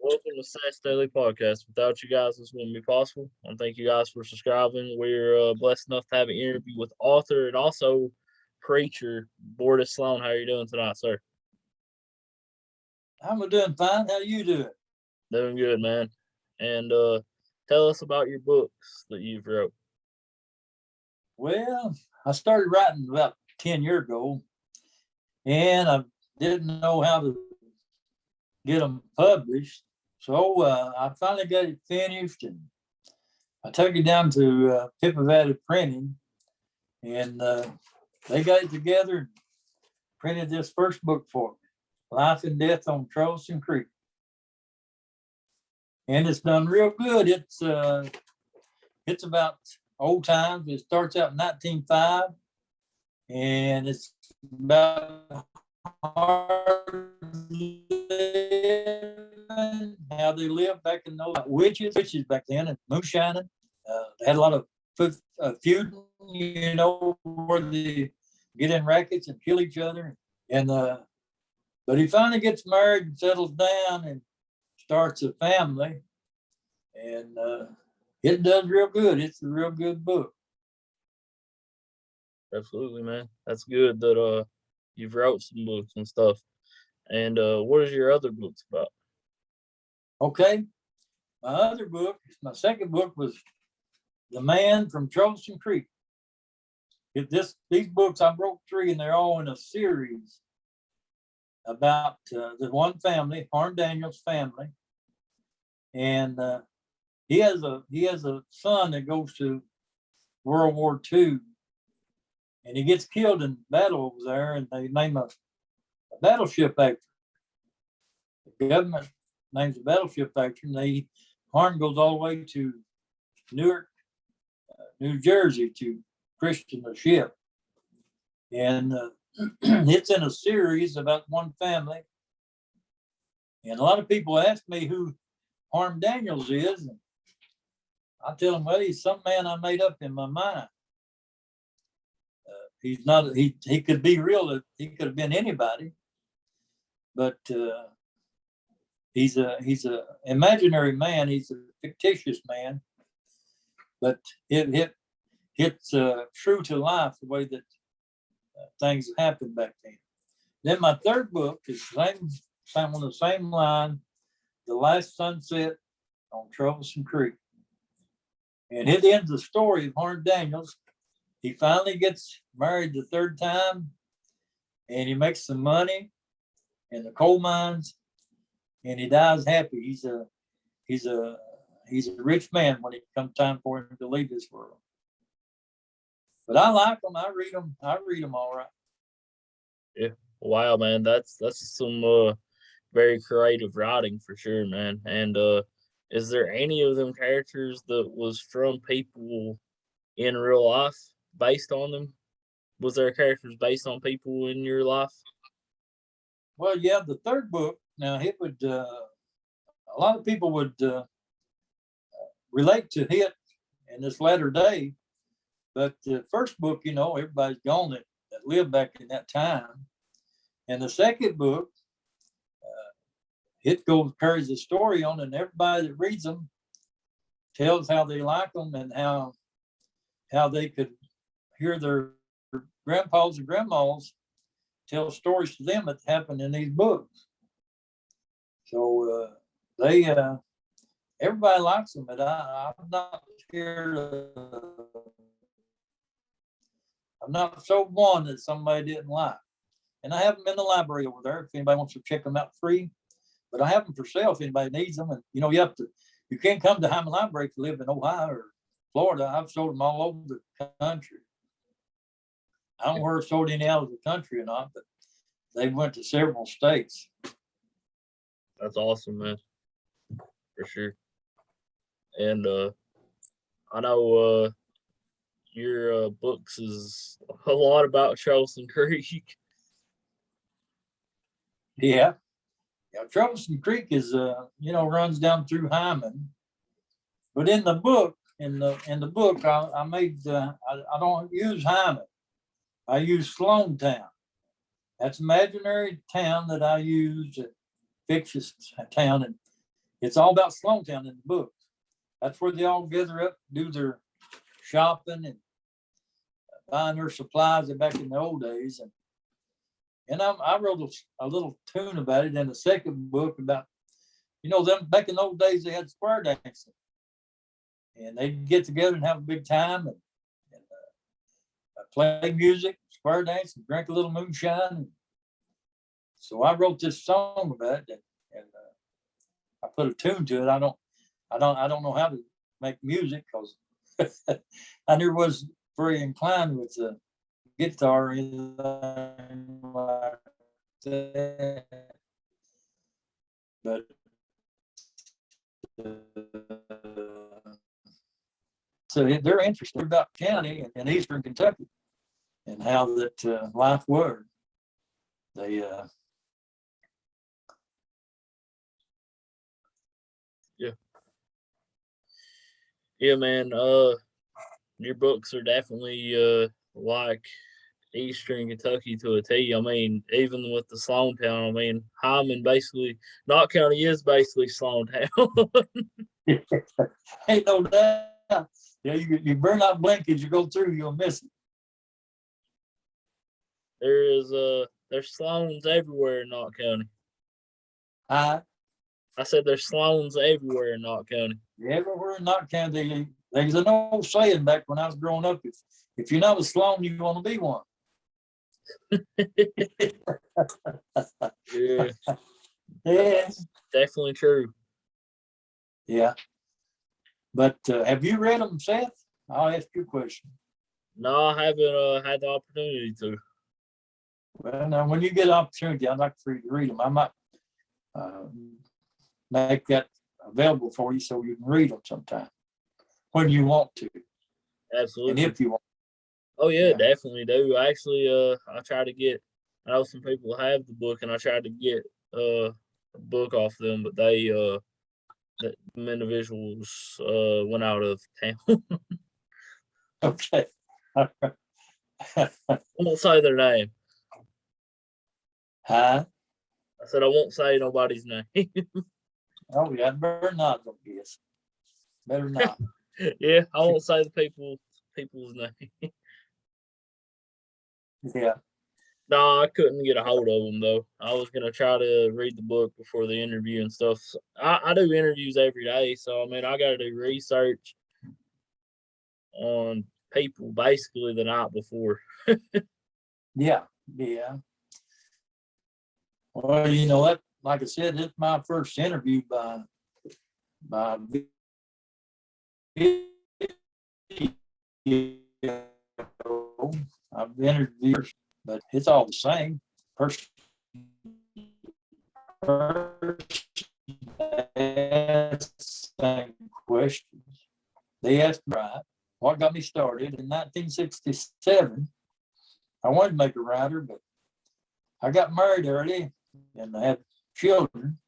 Welcome to SAS Daily Podcast. Without you guys, this wouldn't be possible. And thank you guys for subscribing. We're blessed enough to have an interview with author and also preacher Bordes Slone. How are you doing tonight, sir? I'm doing fine. How you doing? Doing good, man. And tell us about your books that you've wrote. Well, I started writing about 10 years ago, and I didn't know how to get them published. So I finally got it finished, and I took it down to Pippa Valley Printing, and they got it together and printed this first book for me, Life and Death on Charleston Creek. And it's done real good. It's about old times. It starts out in 1905, and it's about how they lived back in those witches back then, and moonshining. They had a lot of feuding, where they get in rackets and kill each other. And but he finally gets married and settles down and starts a family, and it does real good. It's a real good book. Absolutely, man. That's good that you've wrote some books and stuff. And what is your other books about? Okay. My second book was The Man from Charleston Creek. These books, I wrote 3, and they're all in a series about the one family, Harm Daniels' family. And he has a son that goes to World War II, and he gets killed in battle over there, and they name a battleship actor. The government names a battleship actor, and Harm goes all the way to Newark, New Jersey, to christen the ship. And it's in a series about one family. And a lot of people ask me who Harm Daniels is. And I tell them, well, he's some man I made up in my mind. He's not, he could be real. He could have been anybody, but he's a imaginary man. He's a fictitious man, but it's true to life, the way that things happened back then. Then my third book is on the same line, The Last Sunset on Charleston Creek. And it ends the story of Harm Daniels. He finally gets married the third time, and he makes some money in the coal mines, and he dies happy. He's a rich man when it comes time for him to leave this world. But I like them. I read them all right. Yeah. Wow, man. That's some very creative writing for sure, man. And is there any of them characters that was from people in real life based on them? Was there characters based on people in your life? Well, yeah, the third book, now it would, a lot of people would relate to it in this latter day. But the first book, everybody's gone that lived back in that time. And the second book, it carries a story on, and everybody that reads them tells how they like them and how they could hear their grandpas and grandmas tell stories to them that happened in these books. So everybody likes them, but I'm not scared I'm not so one that somebody didn't like. And I have them in the library over there if anybody wants to check them out free. But I have them for sale if anybody needs them. And you can't come to Hyman Library if you live in Ohio or Florida. I've sold them all over the country. I don't know where I sold any out of the country or not, but they went to several states. That's awesome, man. For sure. And I know your books is a lot about Charleston Creek. Yeah. Charleston Creek is runs down through Hyman. But in the book, I made I don't use Hyman. I use Slone Town. That's an imaginary town that I use, a fictitious town, it's all about Slonetown in the book. That's where they all gather up, do their shopping and buying their supplies back in the old days. And I wrote a little tune about it in the second book about, them back in the old days, they had square dancing. And they'd get together and have a big time and play music, square dance, and drink a little moonshine. So I wrote this song about it, and I put a tune to it. I don't know how to make music because I never was very inclined with the guitar or anything like that. But so they're interested about county and Eastern Kentucky and how that life was. They Yeah, man. Your books are definitely like Eastern Kentucky to a T. I mean, even with the Slone Town, I mean, Hyman basically, Knott County is basically Slone Town. ain't no doubt. Yeah, you better not blink as you go through, you'll miss it. There's Slones everywhere in Knott County. I said there's Slones everywhere in Knott County. Everywhere in Knott County, there's an old saying back when I was growing up: if you're not a Slone, you want to be one. Yeah, Yeah, definitely true. Yeah. But have you read them, Seth? I'll ask you a question. No, I haven't had the opportunity to. Well, now, when you get an opportunity, I'd like for you to read them. I might make that available for you so you can read them sometime when you want to. Absolutely. And if you want. Oh, yeah, definitely do. Actually, I try to get, I know some people have the book, and I tried to get a book off them, but the individuals went out of town. Okay. I won't say their name. Huh? I said I won't say nobody's name. Oh, yeah, better not, I guess. Better not. Yeah, I won't say the people's name. Yeah. No, I couldn't get a hold of them though. I was gonna try to read the book before the interview and stuff. So I do interviews every day, so I mean I got to do research on people basically the night before. Yeah. Well, you know what? Like I said, it's my first interview by video. I've interviewed, but it's all the same. First same questions. They asked me, right, what got me started in 1967. I wanted to make a writer, but I got married early and I had children,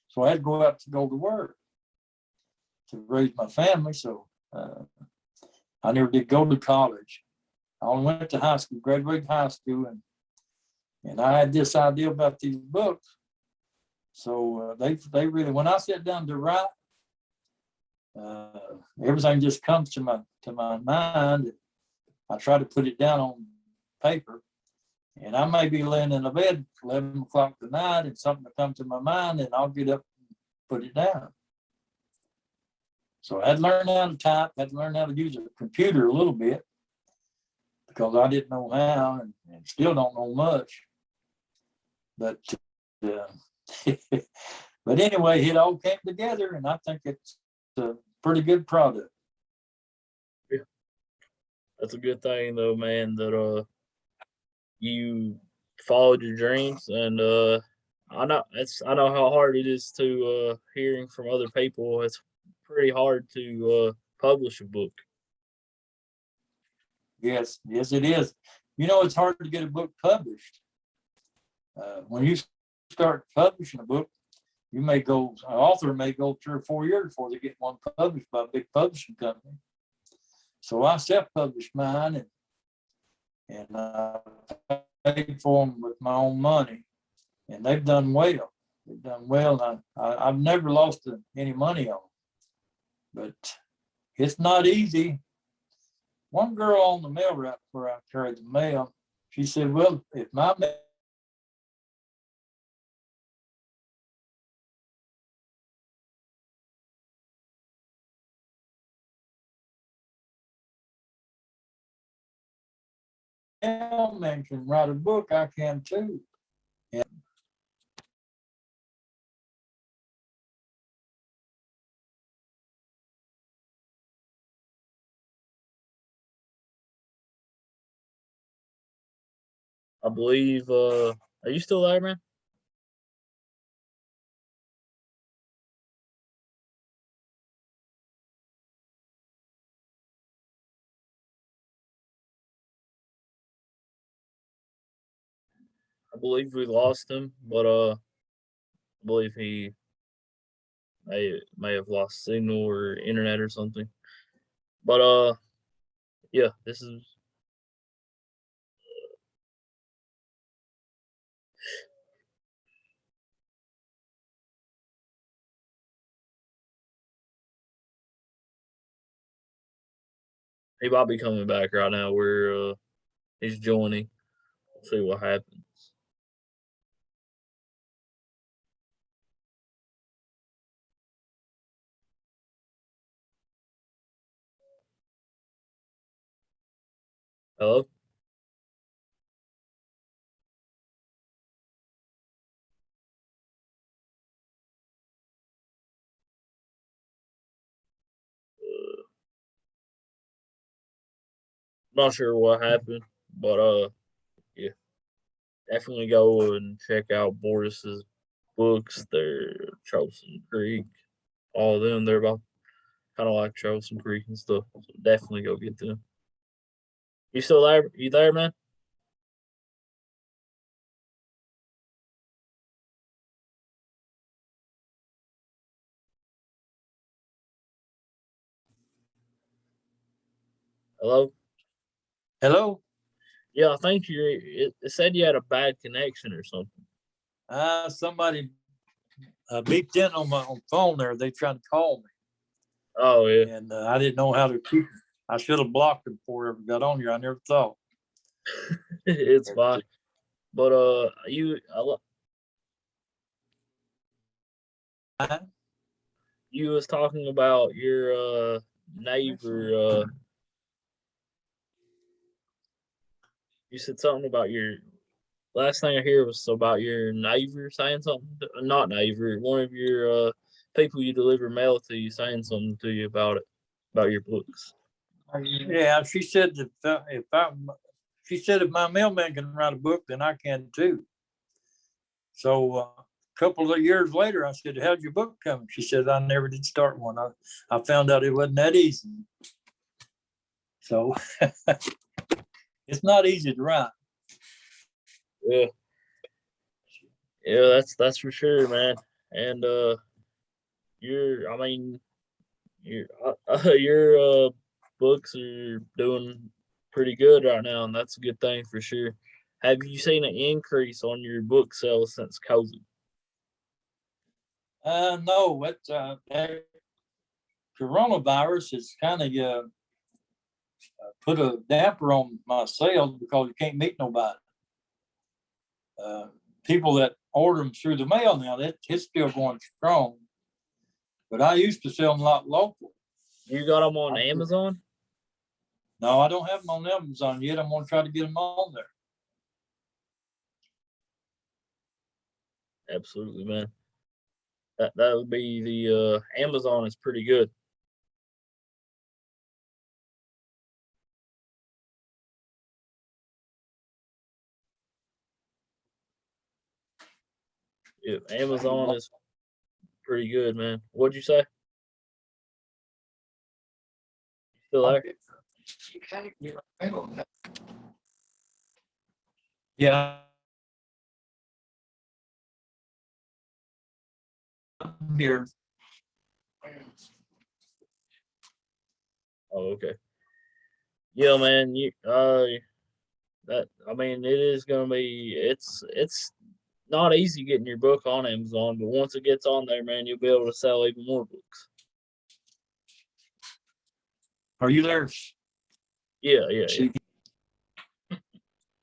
so I had to go to work to raise my family. So I never did go to college. I only went to high school, graduated high school, and I had this idea about these books. So they really, when I sat down to write, everything just comes to my mind. I try to put it down on paper, and I may be laying in the bed 11 o'clock tonight, and something will come to my mind, and I'll get up and put it down. So I had to learn how to type, had to learn how to use a computer a little bit because I didn't know how and still don't know much. But but anyway, it all came together, and I think it's a pretty good product. Yeah. That's a good thing though, man, that you followed your dreams, and I know how hard it is to hearing from other people. It's pretty hard to publish a book. Yes, it is. It's hard to get a book published. When you start publishing a book, an author may go 3 or 4 years before they get one published by a big publishing company. So I self-published mine, and I paid for them with my own money, and they've done well. They've done well. I've never lost any money on them, but it's not easy. One girl on the mail route where I carried the mail, she said, well, if my mailman can write a book, I can too. And I believe. Are you still there, man? I believe we lost him, but I believe he may have lost signal or internet or something. But yeah, this is he might be coming back right now. Where he's joining. We'll see what happens. Hello. Not sure what happened, but yeah, definitely go and check out Bordes's books. They're Chosen Creek, all of them. They're about kind of like Chosen Creek and stuff. So definitely go get them. You still there? You there, man? Hello. hello, Yeah, I think it said you had a bad connection or something. somebody beeped in on my phone there. They tried to call me, Oh yeah, and I didn't know how to keep. I should have blocked them before I ever got on here. I never thought. it's fine. But you was talking about your neighbor. You said something about your last thing I hear was about your neighbor saying something. Not neighbor, one of your people you deliver mail to, you saying something to you about it, about your books. Yeah, she said that she said if my mailman can write a book, then I can too. So a couple of years later, I said, "How'd your book come?" She said, "I never did start one. I found out it wasn't that easy." So it's not easy to write. Yeah, yeah, that's for sure, man. And I mean, your books are doing pretty good right now, and that's a good thing for sure. Have you seen an increase on your book sales since COVID? No, what that coronavirus has kind of put a damper on my sales because you can't meet nobody. Uh, People that order them through the mail now, it's still going strong. But I used to sell them a lot local. You got them on Amazon? No, I don't have them on Amazon yet. I'm going to try to get them on there. Absolutely, man. That would be the Amazon is pretty good. Yeah, Amazon is pretty good, man. What'd you say? Still there? Yeah. Here. Oh, okay. Yeah, man. You that I mean, it is gonna be. It's not easy getting your book on Amazon, but once it gets on there, man, you'll be able to sell even more books. Are you there? Yeah, yeah, See,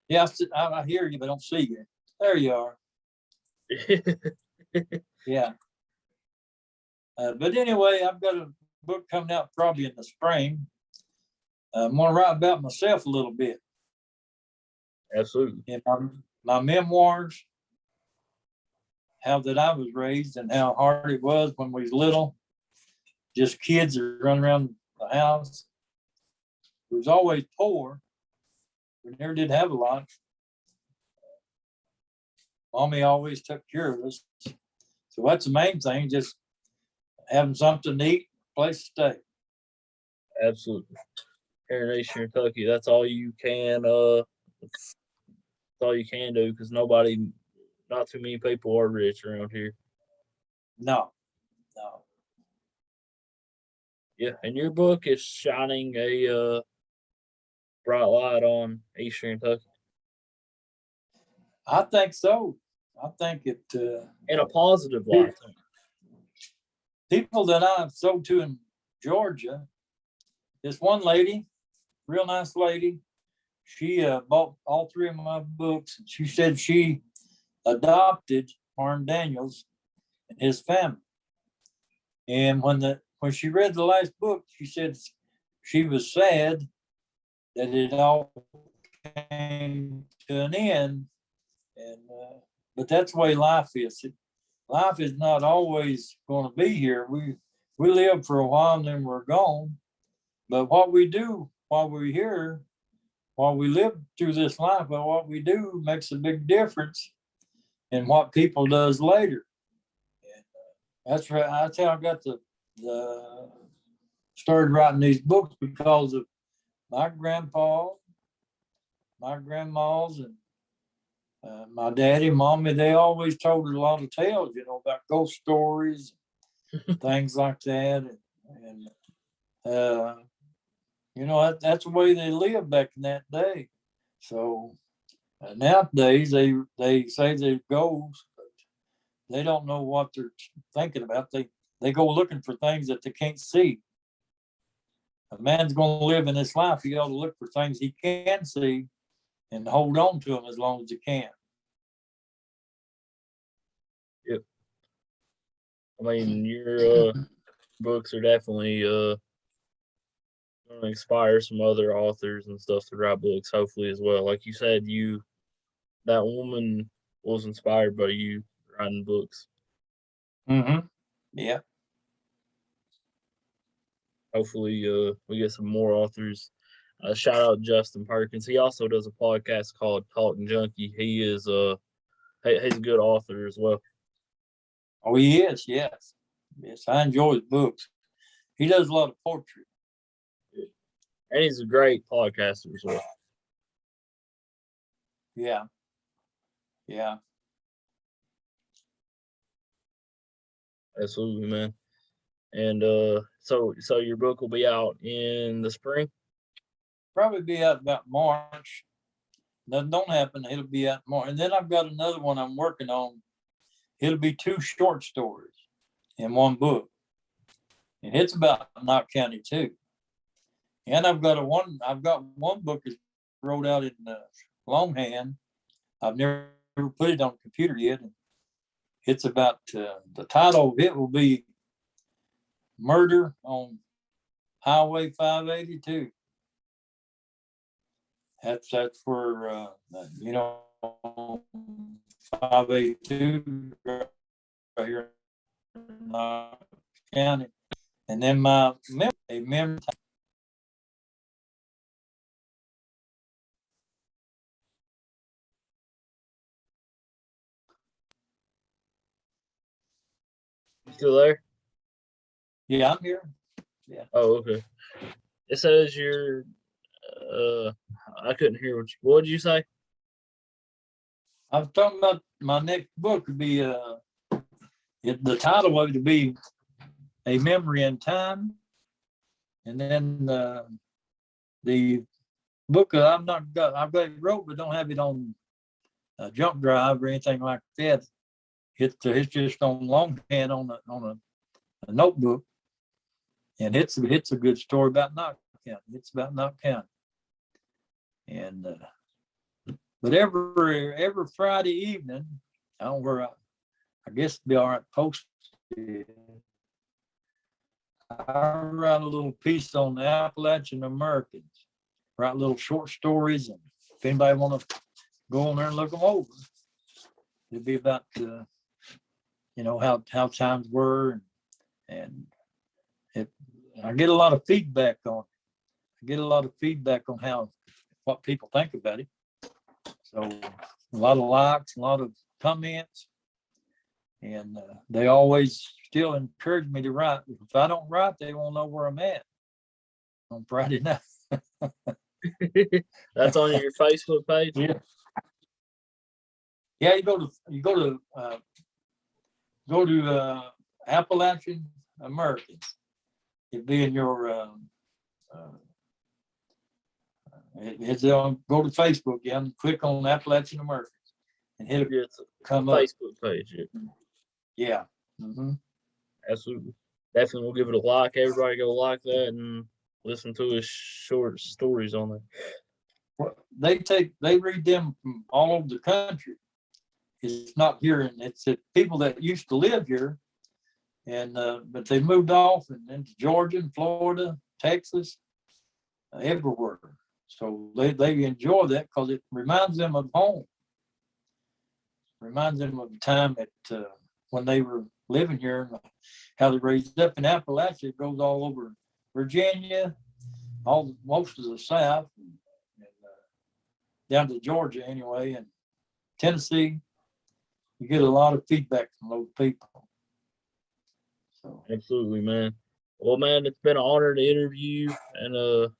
yeah, I hear you, but I don't see you. There you are. yeah. Yeah. But anyway, I've got a book coming out probably in the spring. I'm going to write about myself a little bit. Absolutely. In my memoirs, how that I was raised and how hard it was when we was little. Just kids that run around the house. We was always poor. We never did have a lot. Mommy always took care of us. So that's the main thing, just having something to eat, place to stay. Absolutely. Here in Eastern Kentucky, that's all you can that's all you can do because not too many people are rich around here. No, no. Yeah, and your book is shining a bright light on Eastern Kentucky I think so. I think it, in a positive light. people that I've sold to in Georgia, this one lady, real nice lady, she bought all three of my books. She said she adopted Martin Daniels and his family. And when she read the last book, she said she was sad that it all came to an end. And but that's the way life is. Life is not always going to be here. We live for a while and then we're gone. But what we do while we're here, while we live through this life, but what we do makes a big difference in what people does later. And that's right. That's how I got the started writing these books because of my grandpa, my grandmas, and my daddy, mommy. They always told us a lot of tales, about ghost stories, things like that, and that's the way they lived back in that day. So nowadays they say they're ghosts, but they don't know what they're thinking about. They go looking for things that they can't see. A man's going to live in this life. He ought to look for things he can see and hold on to them as long as he can. Yep. I mean, your books are definitely going to inspire some other authors and stuff to write books, hopefully as well. Like you said, that woman was inspired by you writing books. Mm-hmm. Yeah. Hopefully, we get some more authors. Shout out Justin Perkins. He also does a podcast called Talking Junkie. He's a good author as well. Oh, he is. Yes. Yes. I enjoy his books. He does a lot of poetry. And he's a great podcaster as well. Yeah. Yeah. Absolutely, man. And so your book will be out in the spring? Probably be out about March. Nothing don't happen, it'll be out more. And then I've got another one I'm working on. It'll be 2 short stories in one book. And it's about Knox County too. And I've got one book that wrote out in longhand. I've never put it on the computer yet. It's about the title of it will be Murder on Highway 582. That's where 582 right here in Knox County. And then my memory. You still there? Yeah, I'm here. Yeah. Oh, okay. It says you're I couldn't hear what did you say? I was talking about my next book would be the title of it would be A Memory in Time. And then the book I've got it wrote, but don't have it on jump drive or anything like that. It's just on longhand on a notebook, and it's a good story about Knox County. It's about Knox County, and but every Friday evening, I don't know where I guess it'd be all right posted. I write a little piece on the Appalachian Americans, write little short stories, and if anybody want to go on there and look them over, it'd be about how times were, and I get a lot of feedback on it. I get a lot of feedback on what people think about it. So a lot of likes, a lot of comments, and they always still encourage me to write. If I don't write, they won't know where I'm at on Friday night. That's on your Facebook page. Yeah, you go to Appalachian Americans. It'd be in your it's on, go to Facebook, and click on Appalachian Americans, and hit it. It's come a up. Facebook page. Yeah. Mm-hmm. Absolutely. Definitely we'll give it a like. Everybody go like that and listen to his short stories on there. Well, they read them from all over the country. It's not here, and it's people that used to live here, and but they moved off and into Georgia and Florida, Texas, everywhere. So they enjoy that because it reminds them of home. Reminds them of the time that when they were living here, and how they raised up in Appalachia. It goes all over Virginia, most of the South, and down to Georgia anyway, and Tennessee. You get a lot of feedback from those people. So. Absolutely, man. Well, man, it's been an honor to interview you, and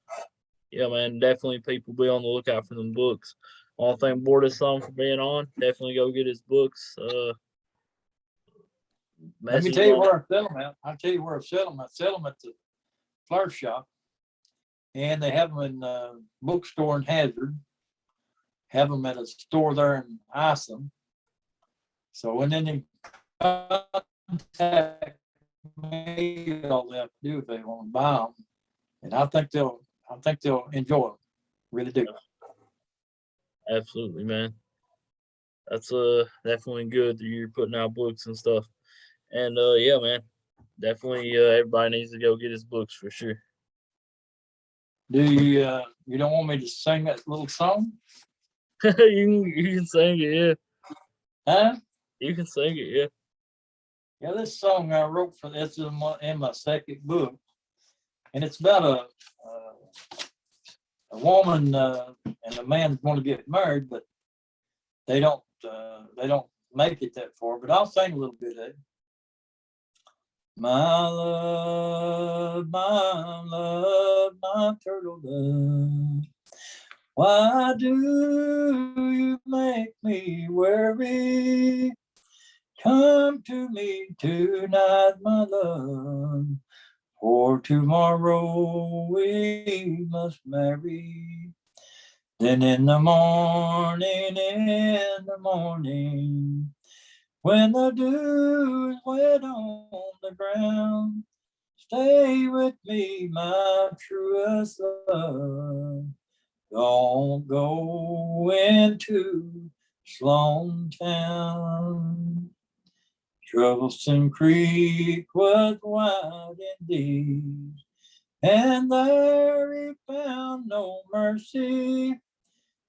yeah, man, definitely people be on the lookout for them books. I want to thank Bordes for being on. Definitely go get his books. Let me tell you where I sell them at. I'll tell you where I sell them. I sell them at the flower shop, and they have them in bookstore in Hazard. Have them at a store there in Isom. So, and then they contact me. All they have to do if they want to buy them, and I think they'll enjoy them. Really do. Absolutely, man. That's definitely good that you're putting out books and stuff. And yeah, man, definitely everybody needs to go get his books for sure. Do you don't want me to sing that little song? you can sing it, yeah. Huh? You can sing it, yeah. Yeah, this song I wrote for this is in my second book, and it's about a woman and a man want to get married, but they don't make it that far. But I'll sing a little bit of it. My love, my turtle dove, why do you make me worry? Come to me tonight, my love, for tomorrow we must marry. Then in the morning, when the dew is wet on the ground, stay with me, my truest love. Don't go into Slone town. Troublesome Creek was wide indeed, and there he found no mercy.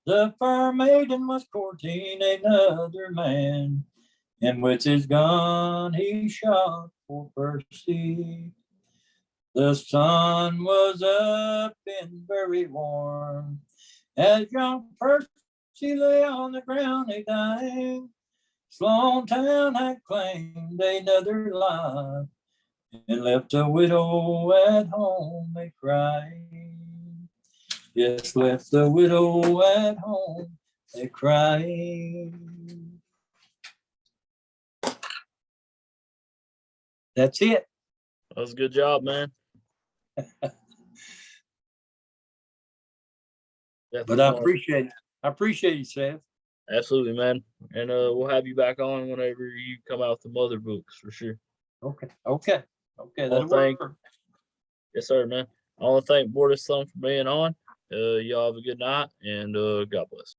The fair maiden was courting another man, and with his gun he shot for Percy. The sun was up and very warm, as young Percy lay on the ground a dying. Slone town had claimed another life, and left a widow at home a crying. Yes, left the widow at home a crying. That's it. That was a good job, man. But I appreciate it. I appreciate you, Seth. Absolutely, man. And we'll have you back on whenever you come out with the mother books for sure. Okay. Okay. Okay. I want That'll to thank, work. yes, sir, man. I want to thank Bordes Slone for being on. Y'all have a good night and God bless.